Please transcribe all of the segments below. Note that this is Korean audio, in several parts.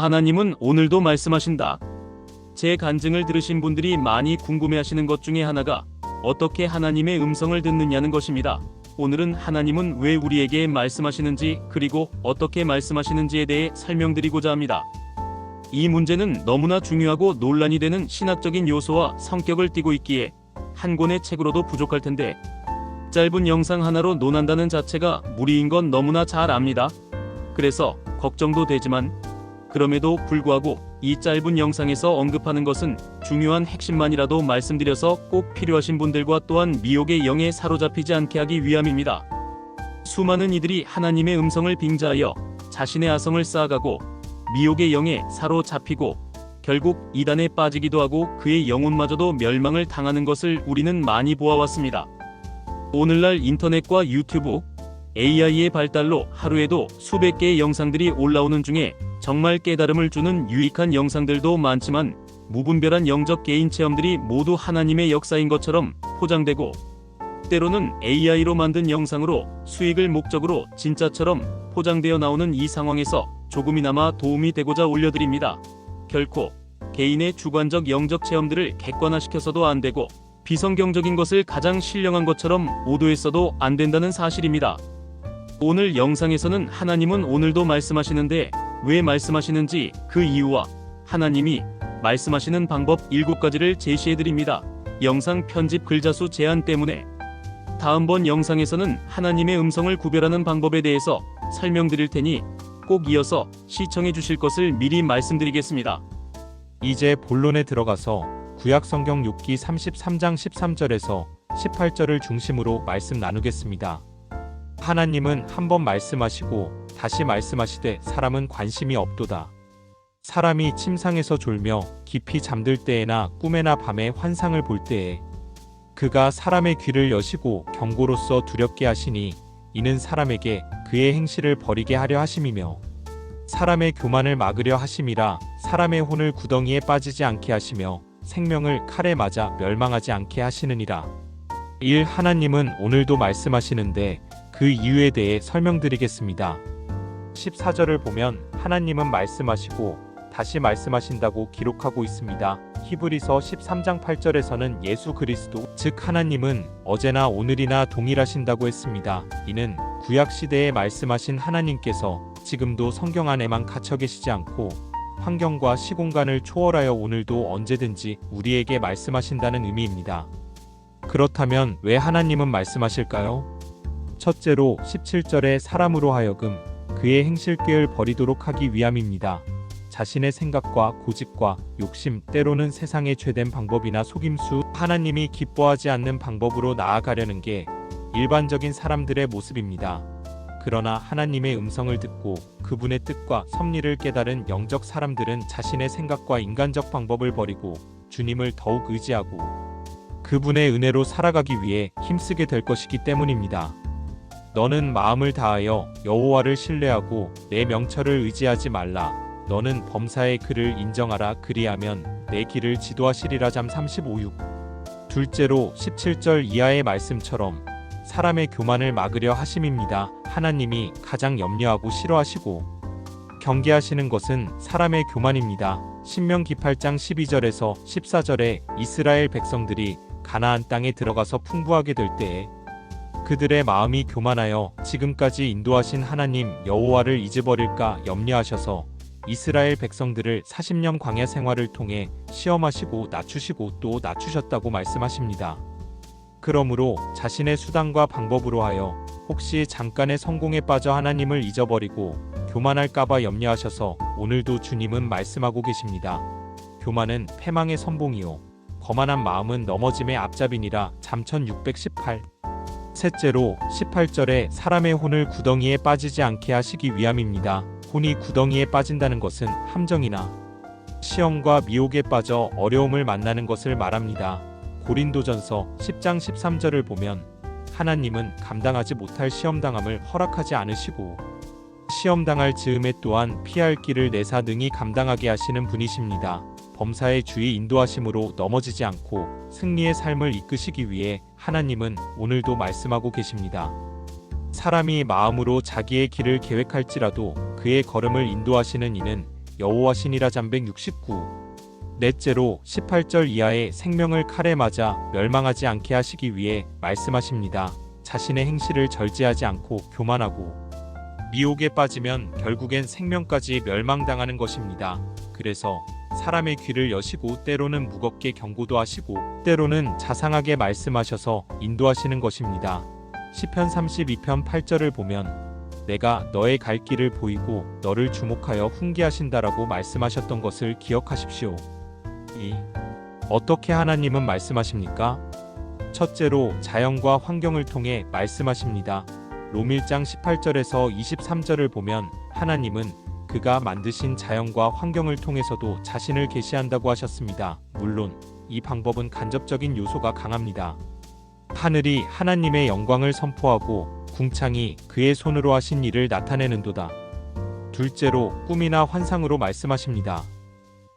하나님은 오늘도 말씀하신다. 제 간증을 들으신 분들이 많이 궁금해하시는 것 중에 하나가 어떻게 하나님의 음성을 듣느냐는 것입니다. 오늘은 하나님은 왜 우리에게 말씀하시는지 그리고 어떻게 말씀하시는지에 대해 설명드리고자 합니다. 이 문제는 너무나 중요하고 논란이 되는 신학적인 요소와 성격을 띠고 있기에 한 권의 책으로도 부족할 텐데 짧은 영상 하나로 논한다는 자체가 무리인 건 너무나 잘 압니다. 그래서 걱정도 되지만 그럼에도 불구하고 이 짧은 영상에서 언급하는 것은 중요한 핵심만이라도 말씀드려서 꼭 필요하신 분들과 또한 미혹의 영에 사로잡히지 않게 하기 위함입니다. 수많은 이들이 하나님의 음성을 빙자하여 자신의 아성을 쌓아가고 미혹의 영에 사로잡히고 결국 이단에 빠지기도 하고 그의 영혼마저도 멸망을 당하는 것을 우리는 많이 보아왔습니다. 오늘날 인터넷과 유튜브, AI의 발달로 하루에도 수백 개의 영상들이 올라오는 중에 정말 깨달음을 주는 유익한 영상들도 많지만 무분별한 영적 개인 체험들이 모두 하나님의 역사인 것처럼 포장되고 때로는 AI로 만든 영상으로 수익을 목적으로 진짜처럼 포장되어 나오는 이 상황에서 조금이나마 도움이 되고자 올려드립니다. 결코 개인의 주관적 영적 체험들을 객관화시켜서도 안 되고 비성경적인 것을 가장 신령한 것처럼 오도했어도 안 된다는 사실입니다. 오늘 영상에서는 하나님은 오늘도 말씀하시는데 왜 말씀하시는지 그 이유와 하나님이 말씀하시는 방법 7가지를 제시해드립니다. 영상 편집 글자수 제한 때문에 다음번 영상에서는 하나님의 음성을 구별하는 방법에 대해서 설명드릴 테니 꼭 이어서 시청해 주실 것을 미리 말씀드리겠습니다. 이제 본론에 들어가서 구약 성경 욥기 33장 13절에서 18절을 중심으로 말씀 나누겠습니다. 하나님은 한 번 말씀하시고 다시 말씀하시되 사람은 관심이 없도다. 사람이 침상에서 졸며 깊이 잠들 때에나 꿈에나 밤에 환상을 볼 때에 그가 사람의 귀를 여시고 경고로써 두렵게 하시니 이는 사람에게 그의 행실을 버리게 하려 하심이며 사람의 교만을 막으려 하심이라. 사람의 혼을 구덩이에 빠지지 않게 하시며 생명을 칼에 맞아 멸망하지 않게 하시느니라. 1. 하나님은 오늘도 말씀하시는데 그 이유에 대해 설명드리겠습니다. 14절을 보면 하나님은 말씀하시고 다시 말씀하신다고 기록하고 있습니다. 히브리서 13장 8절에서는 예수 그리스도 즉 하나님은 어제나 오늘이나 동일하신다고 했습니다. 이는 구약 시대에 말씀하신 하나님께서 지금도 성경 안에만 갇혀 계시지 않고 환경과 시공간을 초월하여 오늘도 언제든지 우리에게 말씀하신다는 의미입니다. 그렇다면 왜 하나님은 말씀하실까요? 첫째로 17절에 사람으로 하여금 그의 행실꾀를 버리도록 하기 위함입니다. 자신의 생각과 고집과 욕심, 때로는 세상의 죄된 방법이나 속임수, 하나님이 기뻐하지 않는 방법으로 나아가려는 게 일반적인 사람들의 모습입니다. 그러나 하나님의 음성을 듣고 그분의 뜻과 섭리를 깨달은 영적 사람들은 자신의 생각과 인간적 방법을 버리고 주님을 더욱 의지하고 그분의 은혜로 살아가기 위해 힘쓰게 될 것이기 때문입니다. 너는 마음을 다하여 여호와를 신뢰하고 내 명철을 의지하지 말라. 너는 범사의 그를 인정하라. 그리하면 내 길을 지도하시리라. 잠 35:6. 둘째로 17절 이하의 말씀처럼 사람의 교만을 막으려 하심입니다. 하나님이 가장 염려하고 싫어하시고 경계하시는 것은 사람의 교만입니다. 신명기 8장 12절에서 14절에 이스라엘 백성들이 가나안 땅에 들어가서 풍부하게 될 때에 그들의 마음이 교만하여 지금까지 인도하신 하나님 여호와를 잊어버릴까 염려하셔서 이스라엘 백성들을 40년 광야 생활을 통해 시험하시고 낮추시고 또 낮추셨다고 말씀하십니다. 그러므로 자신의 수단과 방법으로 하여 혹시 잠깐의 성공에 빠져 하나님을 잊어버리고 교만할까봐 염려하셔서 오늘도 주님은 말씀하고 계십니다. 교만은 패망의 선봉이요 거만한 마음은 넘어짐의 앞잡이니라. 잠 1618. 셋째로 18절에 사람의 혼을 구덩이에 빠지지 않게 하시기 위함입니다. 혼이 구덩이에 빠진다는 것은 함정이나 시험과 미혹에 빠져 어려움을 만나는 것을 말합니다. 고린도전서 10장 13절을 보면 하나님은 감당하지 못할 시험당함을 허락하지 않으시고 시험당할 즈음에 또한 피할 길을 내사 능히 감당하게 하시는 분이십니다. 범사의 주의 인도하심으로 넘어지지 않고 승리의 삶을 이끄시기 위해 하나님은 오늘도 말씀하고 계십니다. 사람이 마음으로 자기의 길을 계획할지라도 그의 걸음을 인도하시는 이는 여호와시니라 잠백 69. 넷째로 18절 이하의 생명을 칼에 맞아 멸망하지 않게 하시기 위해 말씀하십니다. 자신의 행실을 절제하지 않고 교만하고 미혹에 빠지면 결국엔 생명까지 멸망당하는 것입니다. 그래서 사람의 귀를 여시고 때로는 무겁게 경고도 하시고 때로는 자상하게 말씀하셔서 인도하시는 것입니다. 시편 32편 8절을 보면 내가 너의 갈 길을 보이고 너를 주목하여 훈계하신다라고 말씀하셨던 것을 기억하십시오. 어떻게 하나님은 말씀하십니까? 첫째로 자연과 환경을 통해 말씀하십니다. 롬 1장 18절에서 23절을 보면 하나님은 그가 만드신 자연과 환경을 통해서도 자신을 계시한다고 하셨습니다. 물론 이 방법은 간접적인 요소가 강합니다. 하늘이 하나님의 영광을 선포하고 궁창이 그의 손으로 하신 일을 나타내는도다. 둘째로 꿈이나 환상으로 말씀하십니다.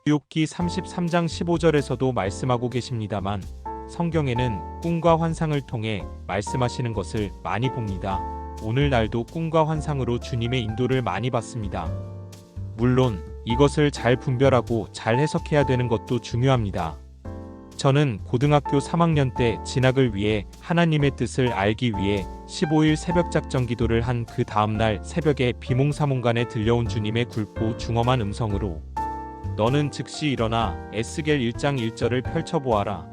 욥기 33장 15절에서도 말씀하고 계십니다만 성경에는 꿈과 환상을 통해 말씀하시는 것을 많이 봅니다. 오늘날도 꿈과 환상으로 주님의 인도를 많이 받습니다. 물론 이것을 잘 분별하고 잘 해석해야 되는 것도 중요합니다. 저는 고등학교 3학년 때 진학을 위해 하나님의 뜻을 알기 위해 15일 새벽 작정 기도를 한 그 다음날 새벽에 비몽사몽간에 들려온 주님의 굵고 중엄한 음성으로 너는 즉시 일어나 에스겔 1장 1절을 펼쳐보아라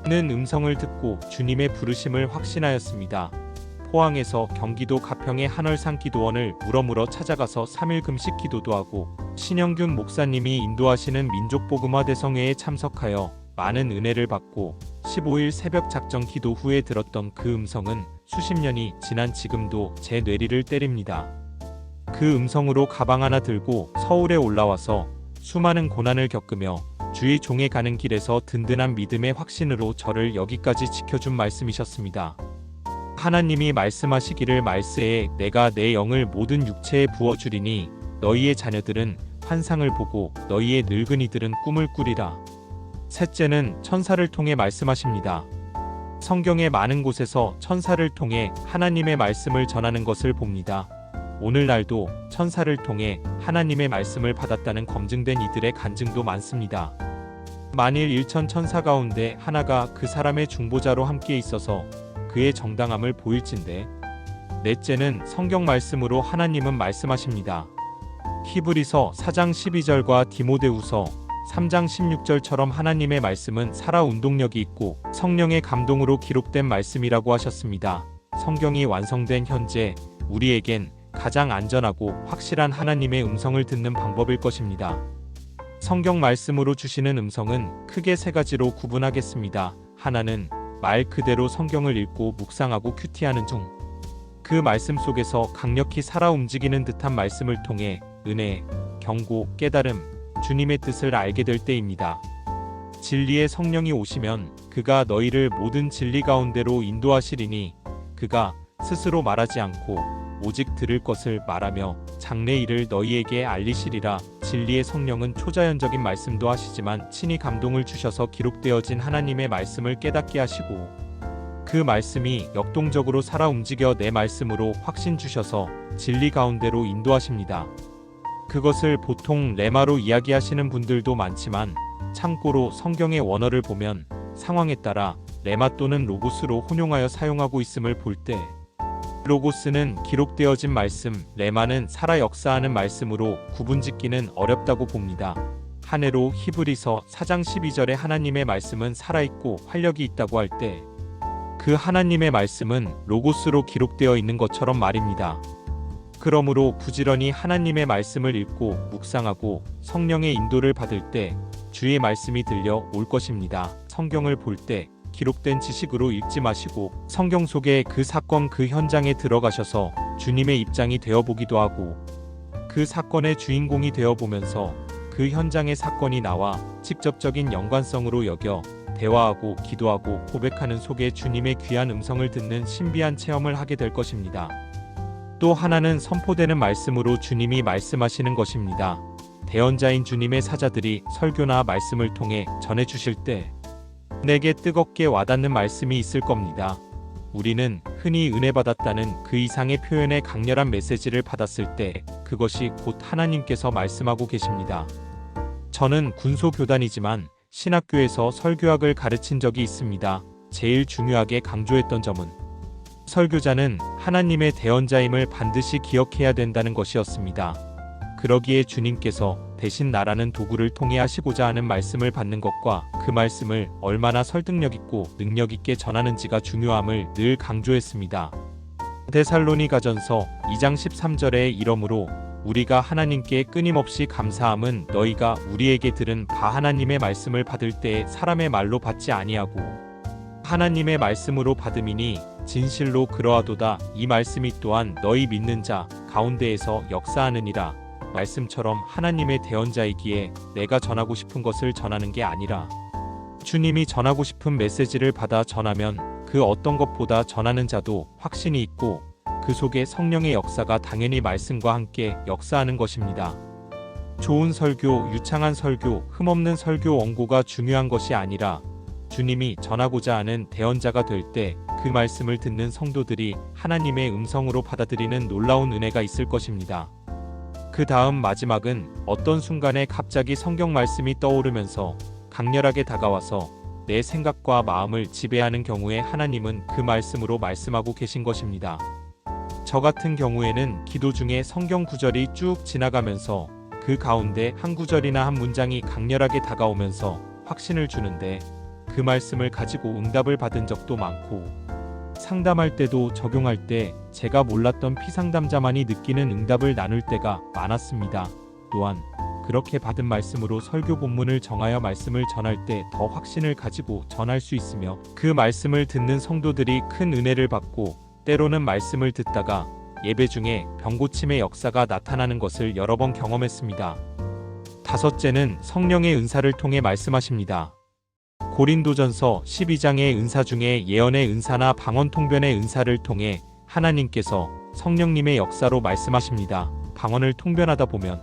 는 음성을 듣고 주님의 부르심을 확신하였습니다. 포항에서 경기도 가평의 한월산 기도원을 물어물어 찾아가서 3일 금식 기도도 하고 신영균 목사님이 인도하시는 민족복음화 대성회에 참석하여 많은 은혜를 받고 15일 새벽 작정 기도 후에 들었던 그 음성은 수십 년이 지난 지금도 제 뇌리를 때립니다. 그 음성으로 가방 하나 들고 서울에 올라와서 수많은 고난을 겪으며 주의 종에 가는 길에서 든든한 믿음의 확신으로 저를 여기까지 지켜준 말씀이셨습니다. 하나님이 말씀하시기를 말세에 내가 내 영을 모든 육체에 부어주리니 너희의 자녀들은 환상을 보고 너희의 늙은이들은 꿈을 꾸리라. 셋째는 천사를 통해 말씀하십니다. 성경의 많은 곳에서 천사를 통해 하나님의 말씀을 전하는 것을 봅니다. 오늘날도 천사를 통해 하나님의 말씀을 받았다는 검증된 이들의 간증도 많습니다. 만일 1천 천사 가운데 하나가 그 사람의 중보자로 함께 있어서 그의 정당함을 보일진대. 넷째는 성경 말씀으로 하나님은 말씀하십니다. 히브리서 4장 12절과 디모데후서 3장 16절처럼 하나님의 말씀은 살아 운동력이 있고 성령의 감동으로 기록된 말씀이라고 하셨습니다. 성경이 완성된 현재 우리에겐 가장 안전하고 확실한 하나님의 음성을 듣는 방법일 것입니다. 성경 말씀으로 주시는 음성은 크게 세 가지로 구분하겠습니다. 하나는 말 그대로 성경을 읽고 묵상하고 큐티하는 중. 그 말씀 속에서 강력히 살아 움직이는 듯한 말씀을 통해 은혜, 경고, 깨달음, 주님의 뜻을 알게 될 때입니다. 진리의 성령이 오시면 그가 너희를 모든 진리 가운데로 인도하시리니 그가 스스로 말하지 않고 오직 들을 것을 말하며 장래 일을 너희에게 알리시리라. 진리의 성령은 초자연적인 말씀도 하시지만 친히 감동을 주셔서 기록되어진 하나님의 말씀을 깨닫게 하시고 그 말씀이 역동적으로 살아 움직여 내 말씀으로 확신 주셔서 진리 가운데로 인도하십니다. 그것을 보통 레마로 이야기하시는 분들도 많지만 참고로 성경의 원어를 보면 상황에 따라 레마 또는 로고스로 혼용하여 사용하고 있음을 볼 때 로고스는 기록되어진 말씀, 레마는 살아 역사하는 말씀으로 구분짓기는 어렵다고 봅니다. 한 해로 히브리서 4장 12절에 하나님의 말씀은 살아있고 활력이 있다고 할 때 그 하나님의 말씀은 로고스로 기록되어 있는 것처럼 말입니다. 그러므로 부지런히 하나님의 말씀을 읽고 묵상하고 성령의 인도를 받을 때 주의 말씀이 들려 올 것입니다. 성경을 볼 때 기록된 지식으로 읽지 마시고 성경 속의 그 사건 그 현장에 들어가셔서 주님의 입장이 되어보기도 하고 그 사건의 주인공이 되어보면서 그 현장의 사건이 나와 직접적인 연관성으로 여겨 대화하고 기도하고 고백하는 속에 주님의 귀한 음성을 듣는 신비한 체험을 하게 될 것입니다. 또 하나는 선포되는 말씀으로 주님이 말씀하시는 것입니다. 대언자인 주님의 사자들이 설교나 말씀을 통해 전해주실 때 내게 뜨겁게 와닿는 말씀이 있을 겁니다. 우리는 흔히 은혜 받았다는 그 이상의 표현의 강렬한 메시지를 받았을 때 그 그것이 곧 하나님께서 말씀하고 계십니다. 저는 군소교단이지만 신학교에서 설교학을 가르친 적이 있습니다. 제일 중요하게 강조했던 점은 설교자는 하나님의 대언자임을 반드시 기억해야 된다는 것이었습니다. 그러기에 주님께서 대신 나라는 도구를 통해 하시고자 하는 말씀을 받는 것과 그 말씀을 얼마나 설득력 있고 능력 있게 전하는지가 중요함을 늘 강조했습니다. 데살로니가전서 2장 13절에 이러므로 우리가 하나님께 끊임없이 감사함은 너희가 우리에게 들은 바 하나님의 말씀을 받을 때에 사람의 말로 받지 아니하고 하나님의 말씀으로 받음이니 진실로 그러하도다. 이 말씀이 또한 너희 믿는 자 가운데에서 역사하느니라. 말씀처럼 하나님의 대언자이기에 내가 전하고 싶은 것을 전하는 게 아니라 주님이 전하고 싶은 메시지를 받아 전하면 그 어떤 것보다 전하는 자도 확신이 있고 그 속에 성령의 역사가 당연히 말씀과 함께 역사하는 것입니다. 좋은 설교, 유창한 설교, 흠없는 설교 원고가 중요한 것이 아니라 주님이 전하고자 하는 대언자가 될 때 그 말씀을 듣는 성도들이 하나님의 음성으로 받아들이는 놀라운 은혜가 있을 것입니다. 그 다음 마지막은 어떤 순간에 갑자기 성경 말씀이 떠오르면서 강렬하게 다가와서 내 생각과 마음을 지배하는 경우에 하나님은 그 말씀으로 말씀하고 계신 것입니다. 저 같은 경우에는 기도 중에 성경 구절이 쭉 지나가면서 그 가운데 한 구절이나 한 문장이 강렬하게 다가오면서 확신을 주는데 그 말씀을 가지고 응답을 받은 적도 많고 상담할 때도 적용할 때 제가 몰랐던 피상담자만이 느끼는 응답을 나눌 때가 많았습니다. 또한 그렇게 받은 말씀으로 설교 본문을 정하여 말씀을 전할 때 더 확신을 가지고 전할 수 있으며 그 말씀을 듣는 성도들이 큰 은혜를 받고 때로는 말씀을 듣다가 예배 중에 병고침의 역사가 나타나는 것을 여러 번 경험했습니다. 다섯째는 성령의 은사를 통해 말씀하십니다. 고린도전서 12장의 은사 중에 예언의 은사나 방언 통변의 은사를 통해 하나님께서 성령님의 역사로 말씀하십니다. 방언을 통변하다 보면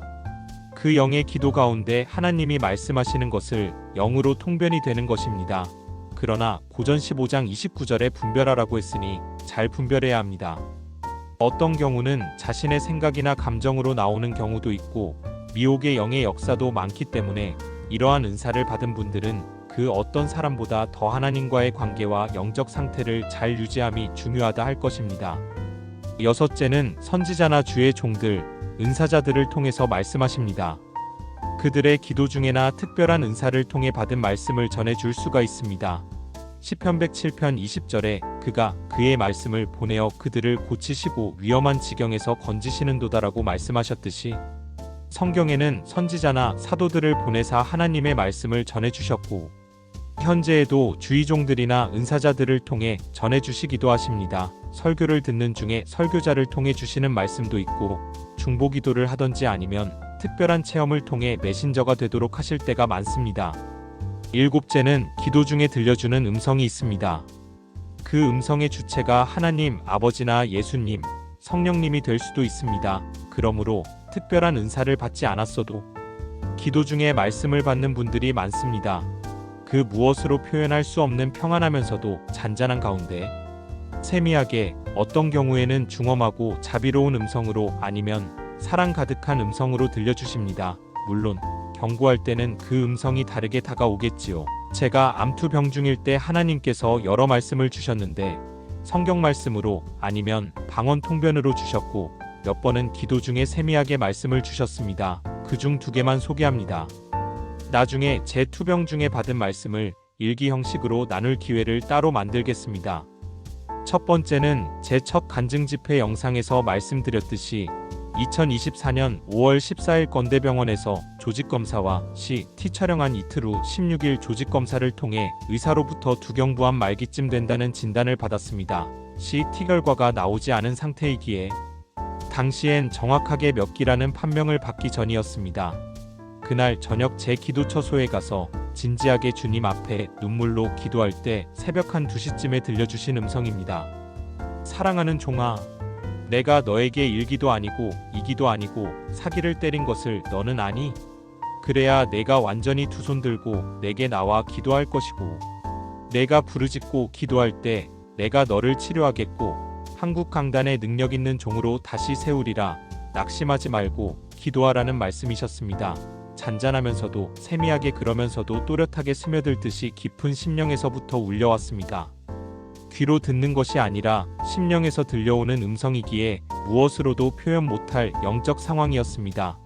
그 영의 기도 가운데 하나님이 말씀하시는 것을 영으로 통변이 되는 것입니다. 그러나 고전 15장 29절에 분별하라고 했으니 잘 분별해야 합니다. 어떤 경우는 자신의 생각이나 감정으로 나오는 경우도 있고 미혹의 영의 역사도 많기 때문에 이러한 은사를 받은 분들은 그 어떤 사람보다 더 하나님과의 관계와 영적 상태를 잘 유지함이 중요하다 할 것입니다. 여섯째는 선지자나 주의 종들, 은사자들을 통해서 말씀하십니다. 그들의 기도 중에나 특별한 은사를 통해 받은 말씀을 전해줄 수가 있습니다. 시편 107편 20절에 그가 그의 말씀을 보내어 그들을 고치시고 위험한 지경에서 건지시는도다라고 말씀하셨듯이 성경에는 선지자나 사도들을 보내사 하나님의 말씀을 전해주셨고 현재에도 주의 종들이나 은사자들을 통해 전해주시기도 하십니다. 설교를 듣는 중에 설교자를 통해 주시는 말씀도 있고 중보기도를 하던지 아니면 특별한 체험을 통해 메신저가 되도록 하실 때가 많습니다. 일곱째는 기도 중에 들려주는 음성이 있습니다. 그 음성의 주체가 하나님, 아버지나 예수님, 성령님이 될 수도 있습니다. 그러므로 특별한 은사를 받지 않았어도 기도 중에 말씀을 받는 분들이 많습니다. 그 무엇으로 표현할 수 없는 평안하면서도 잔잔한 가운데 세미하게 어떤 경우에는 중엄하고 자비로운 음성으로 아니면 사랑 가득한 음성으로 들려주십니다. 물론 경고할 때는 그 음성이 다르게 다가오겠지요. 제가 암투병 중일 때 하나님께서 여러 말씀을 주셨는데 성경 말씀으로 아니면 방언 통변으로 주셨고 몇 번은 기도 중에 세미하게 말씀을 주셨습니다. 그중 2개만 소개합니다. 나중에 제 투병 중에 받은 말씀을 일기 형식으로 나눌 기회를 따로 만들겠습니다. 첫 번째는 제 첫 간증 집회 영상에서 말씀드렸듯이 2024년 5월 14일 건대병원에서 조직검사와 CT 촬영한 이틀 후 16일 조직검사를 통해 의사로부터 두경부암 말기쯤 된다는 진단을 받았습니다. CT 결과가 나오지 않은 상태이기에 당시엔 정확하게 몇 기라는 판명을 받기 전이었습니다. 그날 저녁 제 기도 처소에 가서 진지하게 주님 앞에 눈물로 기도할 때 새벽 한 2시쯤에 들려주신 음성입니다. 사랑하는 종아, 내가 너에게 일기도 아니고 이기도 아니고 사기를 때린 것을 너는 아니? 그래야 내가 완전히 두 손 들고 내게 나와 기도할 것이고 내가 부르짖고 기도할 때 내가 너를 치료하겠고 한국 강단의 능력 있는 종으로 다시 세우리라. 낙심하지 말고 기도하라는 말씀이셨습니다. 잔잔하면서도 세미하게 그러면서도 또렷하게 스며들듯이 깊은 심령에서부터 울려왔습니다. 귀로 듣는 것이 아니라 심령에서 들려오는 음성이기에 무엇으로도 표현 못할 영적 상황이었습니다.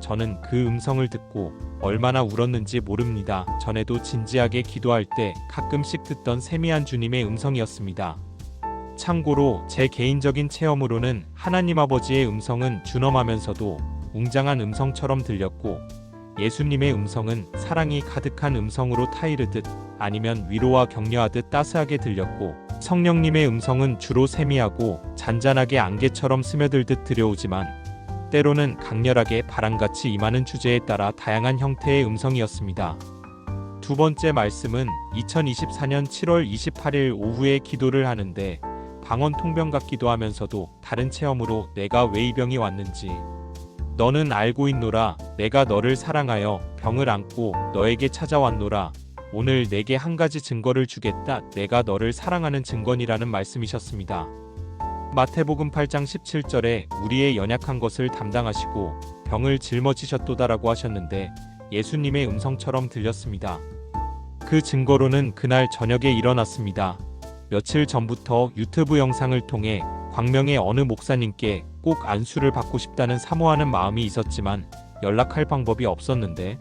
저는 그 음성을 듣고 얼마나 울었는지 모릅니다. 전에도 진지하게 기도할 때 가끔씩 듣던 세미한 주님의 음성이었습니다. 참고로 제 개인적인 체험으로는 하나님 아버지의 음성은 준엄하면서도 웅장한 음성처럼 들렸고, 예수님의 음성은 사랑이 가득한 음성으로 타이르듯 아니면 위로와 격려하듯 따스하게 들렸고, 성령님의 음성은 주로 세미하고 잔잔하게 안개처럼 스며들듯 들려오지만 때로는 강렬하게 바람같이 임하는 주제에 따라 다양한 형태의 음성이었습니다. 두 번째 말씀은 2024년 7월 28일 오후에 기도를 하는데 방언 통병 같기도 하면서도 다른 체험으로 내가 왜 이 병이 왔는지 너는 알고 있노라. 내가 너를 사랑하여 병을 안고 너에게 찾아왔노라. 오늘 내게 한 가지 증거를 주겠다. 내가 너를 사랑하는 증거니라는 말씀이셨습니다. 마태복음 8장 17절에 우리의 연약한 것을 담당하시고 병을 짊어지셨도다라고 하셨는데 예수님의 음성처럼 들렸습니다. 그 증거로는 그날 저녁에 일어났습니다. 며칠 전부터 유튜브 영상을 통해 광명의 어느 목사님께 꼭 안수를 받고 싶다는 사모하는 마음이 있었지만 연락할 방법이 없었는데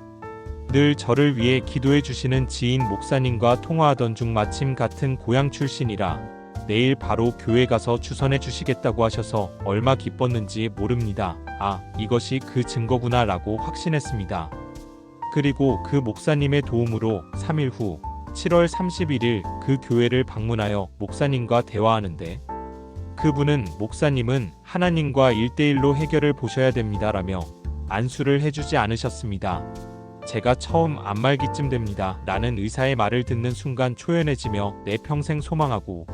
늘 저를 위해 기도해 주시는 지인 목사님과 통화하던 중 마침 같은 고향 출신이라 내일 바로 교회 가서 주선해 주시겠다고 하셔서 얼마 기뻤는지 모릅니다. 아, 이것이 그 증거구나 라고 확신했습니다. 그리고 그 목사님의 도움으로 3일 후 7월 31일 그 교회를 방문하여 목사님과 대화하는데 그분은 목사님은 하나님과 1대1로 해결을 보셔야 됩니다 라며 안수를 해주지 않으셨습니다. 제가 처음 안말기쯤 됩니다 라는 의사의 말을 듣는 순간 초연해지며 내 평생 소망하고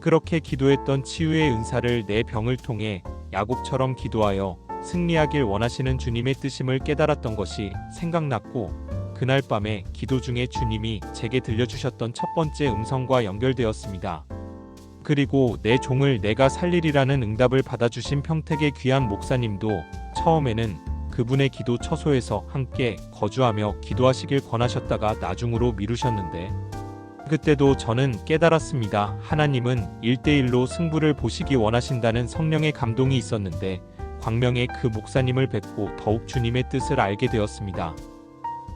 그렇게 기도했던 치유의 은사를 내 병을 통해 야곱처럼 기도하여 승리하길 원하시는 주님의 뜻임을 깨달았던 것이 생각났고 그날 밤에 기도 중에 주님이 제게 들려주셨던 첫 번째 음성과 연결되었습니다. 그리고 내 종을 내가 살리리라는 응답을 받아주신 평택의 귀한 목사님도 처음에는 그분의 기도 처소에서 함께 거주하며 기도하시길 권하셨다가 나중으로 미루셨는데 그때도 저는 깨달았습니다. 하나님은 1대1로 승부를 보시기 원하신다는 성령의 감동이 있었는데 광명의 그 목사님을 뵙고 더욱 주님의 뜻을 알게 되었습니다.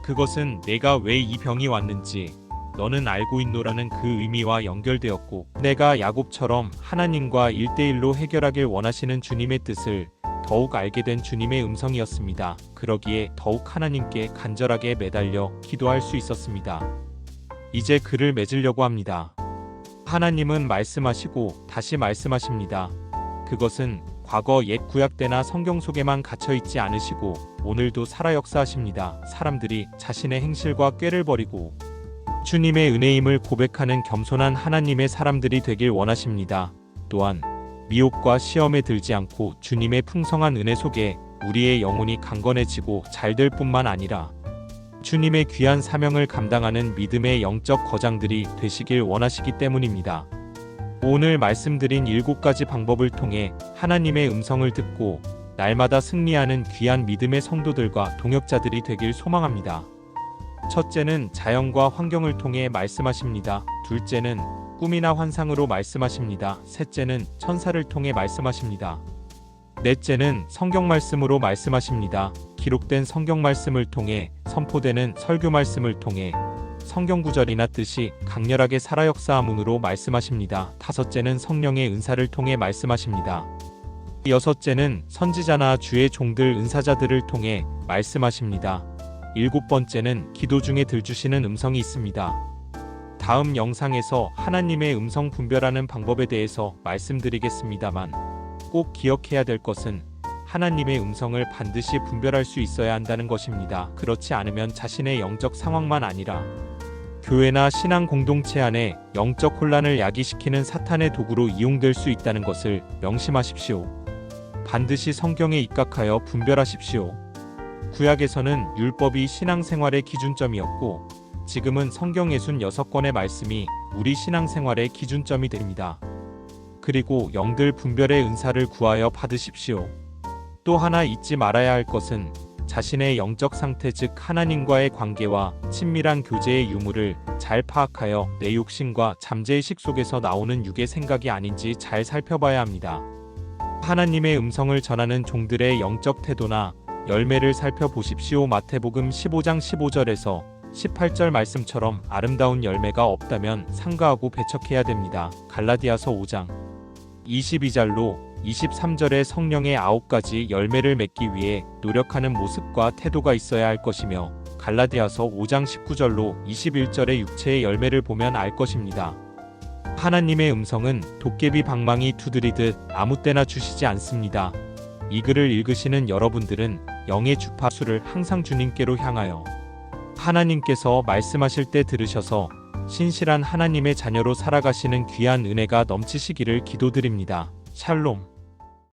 그것은 내가 왜 이 병이 왔는지 너는 알고 있노라는 그 의미와 연결되었고 내가 야곱처럼 하나님과 1대1로 해결하길 원하시는 주님의 뜻을 더욱 알게 된 주님의 음성이었습니다. 그러기에 더욱 하나님께 간절하게 매달려 기도할 수 있었습니다. 이제 글을 맺으려고 합니다. 하나님은 말씀하시고 다시 말씀하십니다. 그것은 과거 옛 구약 때나 성경 속에만 갇혀있지 않으시고 오늘도 살아 역사하십니다. 사람들이 자신의 행실과 꾀를 버리고 주님의 은혜임을 고백하는 겸손한 하나님의 사람들이 되길 원하십니다. 또한 미혹과 시험에 들지 않고 주님의 풍성한 은혜 속에 우리의 영혼이 강건해지고 잘될 뿐만 아니라 주님의 귀한 사명을 감당하는 믿음의 영적 거장들이 되시길 원하시기 때문입니다. 오늘 말씀드린 7가지 방법을 통해 하나님의 음성을 듣고 날마다 승리하는 귀한 믿음의 성도들과 동역자들이 되길 소망합니다. 첫째는 자연과 환경을 통해 말씀하십니다. 둘째는 꿈이나 환상으로 말씀하십니다. 셋째는 천사를 통해 말씀하십니다. 넷째는 성경 말씀으로 말씀하십니다. 기록된 성경 말씀을 통해 선포되는 설교 말씀을 통해 성경 구절이나 뜻이 강렬하게 살아 역사함으로 말씀하십니다. 다섯째는 성령의 은사를 통해 말씀하십니다. 여섯째는 선지자나 주의 종들 은사자들을 통해 말씀하십니다. 일곱 번째는 기도 중에 들주시는 음성이 있습니다. 다음 영상에서 하나님의 음성 분별하는 방법에 대해서 말씀드리겠습니다만 꼭 기억해야 될 것은 하나님의 음성을 반드시 분별할 수 있어야 한다는 것입니다. 그렇지 않으면 자신의 영적 상황만 아니라 교회나 신앙 공동체 안에 영적 혼란을 야기시키는 사탄의 도구로 이용될 수 있다는 것을 명심하십시오. 반드시 성경에 입각하여 분별하십시오. 구약에서는 율법이 신앙생활의 기준점이었고 지금은 성경 66권의 말씀이 우리 신앙생활의 기준점이 됩니다. 그리고 영들 분별의 은사를 구하여 받으십시오. 또 하나 잊지 말아야 할 것은 자신의 영적 상태 즉 하나님과의 관계와 친밀한 교제의 유무를 잘 파악하여 내 욕심과 잠재의식 속에서 나오는 육의 생각이 아닌지 잘 살펴봐야 합니다. 하나님의 음성을 전하는 종들의 영적 태도나 열매를 살펴보십시오. 마태복음 15장 15절에서 18절 말씀처럼 아름다운 열매가 없다면 상가하고 배척해야 됩니다. 갈라디아서 5장 22절로 23절의 성령의 9가지 열매를 맺기 위해 노력하는 모습과 태도가 있어야 할 것이며 갈라디아서 5장 19절로 21절의 육체의 열매를 보면 알 것입니다. 하나님의 음성은 도깨비 방망이 두드리듯 아무 때나 주시지 않습니다. 이 글을 읽으시는 여러분들은 영의 주파수를 항상 주님께로 향하여 하나님께서 말씀하실 때 들으셔서 신실한 하나님의 자녀로 살아가시는 귀한 은혜가 넘치시기를 기도드립니다. 샬롬.